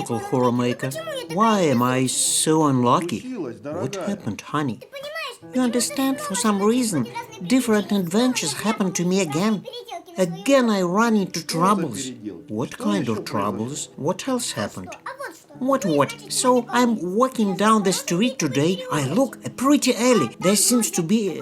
Uncle Horror Maker, why am I so unlucky? What happened, honey? You understand, for some reason, different adventures happen to me again. Again I run into troubles. What kind of troubles? What else happened? What? So I'm walking down the street today. I look a pretty alley. There seems to be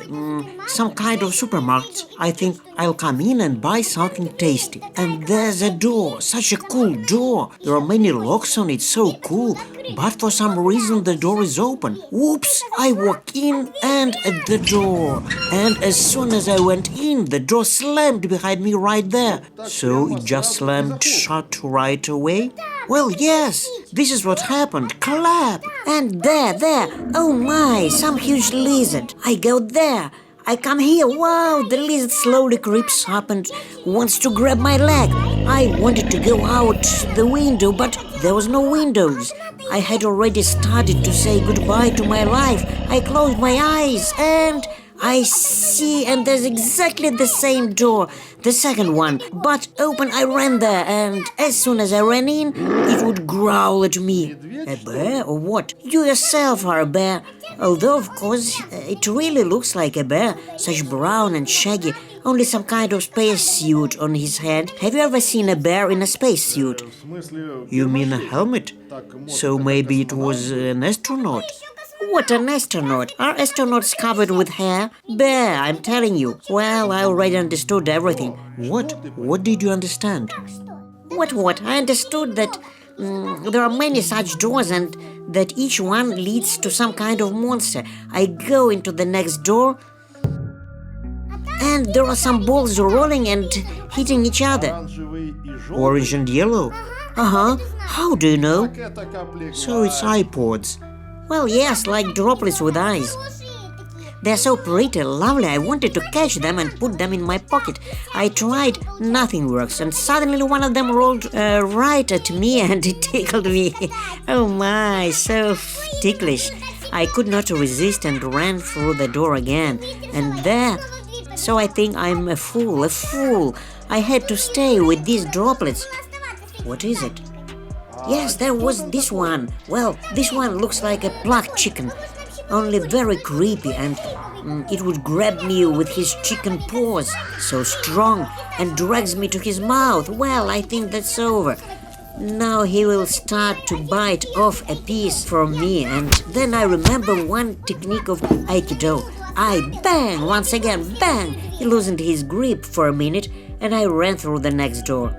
some kind of supermarket. I think I'll come in and buy something tasty. And there's a door, such a cool door. There are many locks on it, so cool. But for some reason the door is open. Whoops! I walk in and at the door. And as soon as I went in, the door slammed behind me right there. So it just slammed shut right away? Well, yes, this is what happened. Clap! And there, oh my, some huge lizard. I go there. I come here. Wow, the lizard slowly creeps up and wants to grab my leg. I wanted to go out the window, but there was no windows. I had already started to say goodbye to my life. I closed my eyes and I see, and there's exactly the same door, the second one, but open. I ran there, and as soon as I ran in, it would growl at me. A bear or what? You yourself are a bear. Although, of course, it really looks like a bear, such brown and shaggy, only some kind of spacesuit on his head. Have you ever seen a bear in a spacesuit? You mean a helmet? So maybe it was an astronaut? What an astronaut? Are astronauts covered with hair? Bear, I'm telling you. Well, I already understood everything. What? What did you understand? What? I understood that there are many such doors and that each one leads to some kind of monster. I go into the next door and there are some balls rolling and hitting each other. Orange and yellow? Uh-huh. How do you know? So it's iPods. Well, yes, like droplets with eyes. They're so pretty, lovely. I wanted to catch them and put them in my pocket. I tried, nothing works, and suddenly one of them rolled right at me and it tickled me. Oh my, so ticklish. I could not resist and ran through the door again. And there, so I think I'm a fool. I had to stay with these droplets. What is it? Yes, there was this one. Well, this one looks like a plucked chicken, only very creepy, and it would grab me with his chicken paws, so strong, and drags me to his mouth. Well, I think that's over. Now he will start to bite off a piece from me, and then I remember one technique of Aikido. I bang, once again, bang! He loosened his grip for a minute, and I ran through the next door.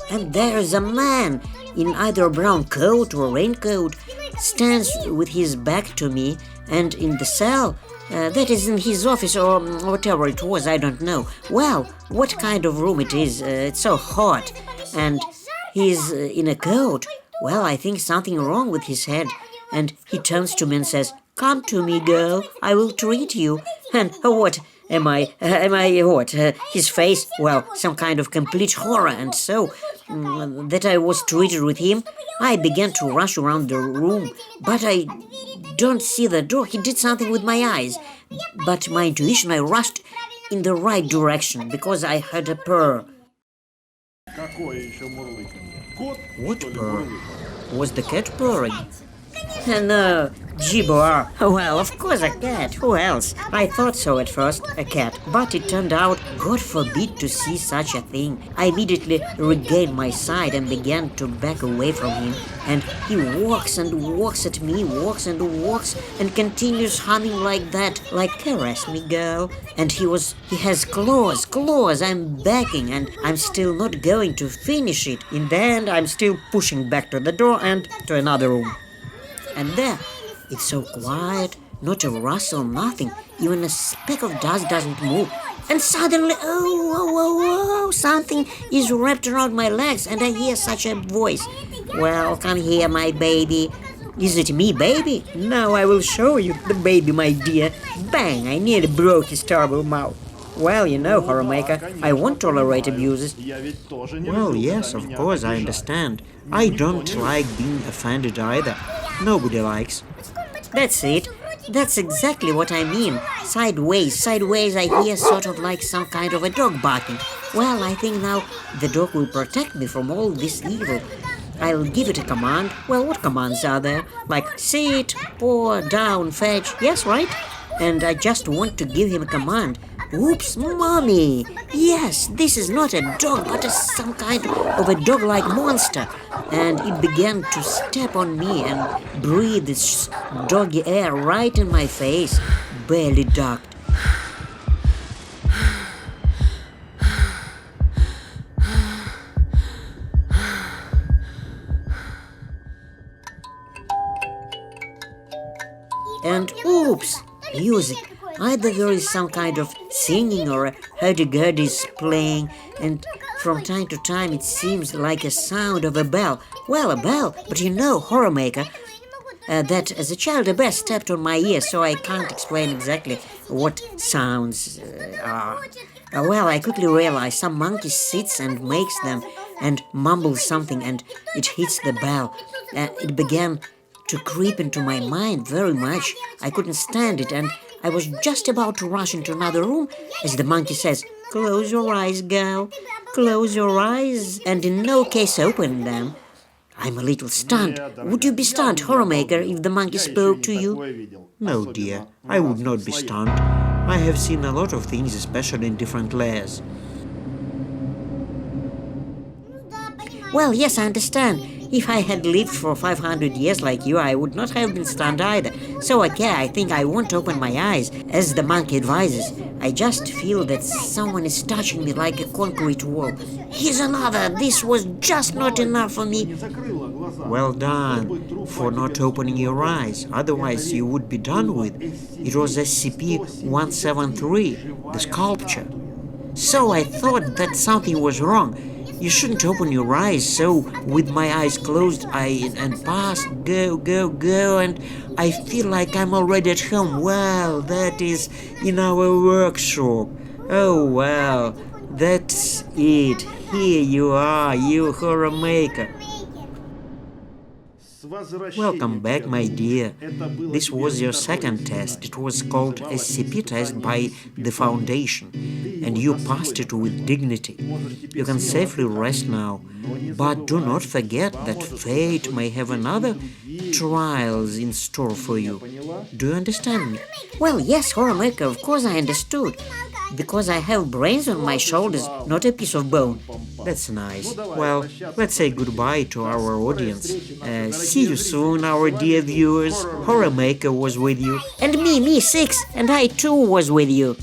And there is a man in either a brown coat or raincoat, stands with his back to me, and in the cell, that is in his office or whatever it was, I don't know. Well, what kind of room it is, it's so hot, and he's in a coat. Well, I think something wrong with his head, and he turns to me and says, "Come to me, girl, I will treat you." And what? Am I what? His face? Well, some kind of complete horror, and so that I was treated with him, I began to rush around the room, but I don't see the door. He did something with my eyes, but my intuition, I rushed in the right direction because I heard a purr. What purr? Was the cat purring? No, gibber. Well, of course a cat. Who else? I thought so at first, a cat. But it turned out, God forbid to see such a thing. I immediately regained my sight and began to back away from him. And he walks and walks at me, walks and continues humming like that, like "Caress me, girl." And he has claws. I'm backing and I'm still not going to finish it. In the end, I'm still pushing back to the door and to another room. And there, it's so quiet, not a rustle, nothing, even a speck of dust doesn't move. And suddenly, oh, something is wrapped around my legs and I hear such a voice. "Well, come here, my baby." Is it me, baby? Now I will show you the baby, my dear. Bang, I nearly broke his terrible mouth. Well, you know, horror maker, I won't tolerate abuses. Well, yes, of course, I understand. I don't like being offended either. Nobody likes. That's it. That's exactly what I mean. Sideways, I hear sort of like some kind of a dog barking. Well, I think now the dog will protect me from all this evil. I'll give it a command. Well, what commands are there? Like sit, pour, down, fetch. Yes, right? And I just want to give him a command. Oops, mommy! Yes, this is not a dog, but some kind of a dog-like monster. And it began to step on me and breathe this doggy air right in my face, barely ducked. And oops, music. Either there is some kind of singing or a hurdy-gurdy is playing, and from time to time it seems like a sound of a bell. Well, a bell, but you know, horror maker, that as a child a bear stepped on my ear, so I can't explain exactly what sounds are. Well, I quickly realized some monkey sits and makes them and mumbles something and it hits the bell. It began to creep into my mind very much. I couldn't stand it, and I was just about to rush into another room as the monkey says, "Close your eyes, girl. Close your eyes, and in no case open them." I'm a little stunned. Would you be stunned, horror maker, if the monkey spoke to you? No, dear, I would not be stunned. I have seen a lot of things, especially in different layers. Well, yes, I understand. If I had lived for 500 years like you, I would not have been stunned either. So okay, I think I won't open my eyes, as the monkey advises. I just feel that someone is touching me like a concrete wall. Here's another! This was just not enough for me. Well done for not opening your eyes, otherwise you would be done with. It was SCP-173, the sculpture. So I thought that something was wrong. You shouldn't open your eyes, so with my eyes closed and past, go, and I feel like I'm already at home. Well, that is in our workshop. Oh, well, that's it. Here you are, you horror maker. Welcome back, my dear. This was your second test. It was called SCP test by the Foundation, and you passed it with dignity. You can safely rest now, but do not forget that fate may have another trials in store for you. Do you understand me? Well, yes, horror maker, of course I understood. Because I have brains on my shoulders, not a piece of bone. That's nice. Well, let's say goodbye to our audience. See you soon, our dear viewers. Horror Maker was with you. And me, Six, and I too was with you.